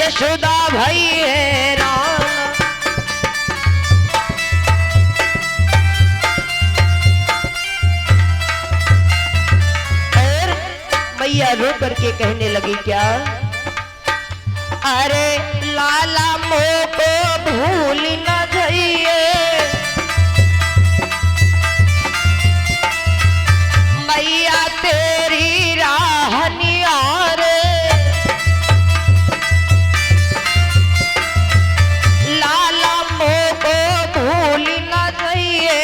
यशोदा भई हैरान। और मैया रो करके कहने लगी क्या, अरे लाला मोह को भूल न जाइए, मैया तेरी राह निहारे, लाला मोह को भूल न जाइए,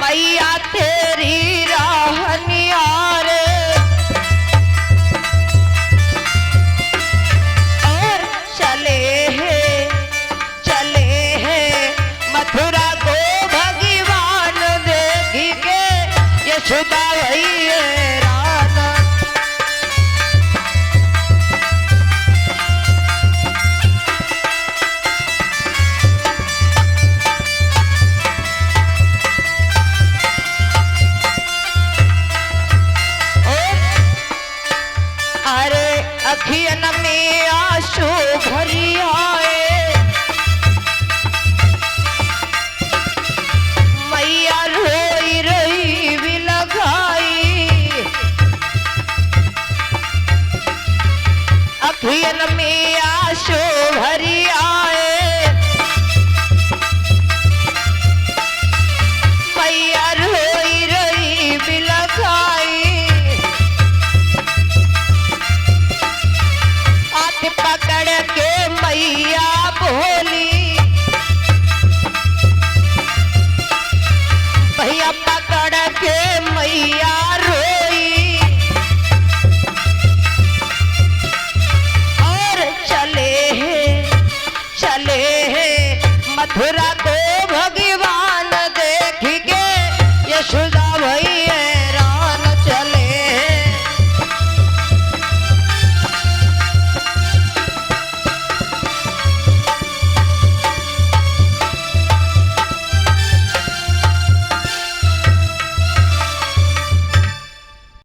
मैया तेरी राह निहारे। और चले हैं मथुरा को भगवान देखी के, यशोदा भई हैरान। अरे अखियन में आंसू भरी आए, मैया रोई रोई भी लगाई, अखियन में आंसू भरी आए, मैया रोई रोई भी लगाई। हाथ पकड़ के मैया बोली, भैया पकड़ के मैया रोई। और चले हैं मथुरा को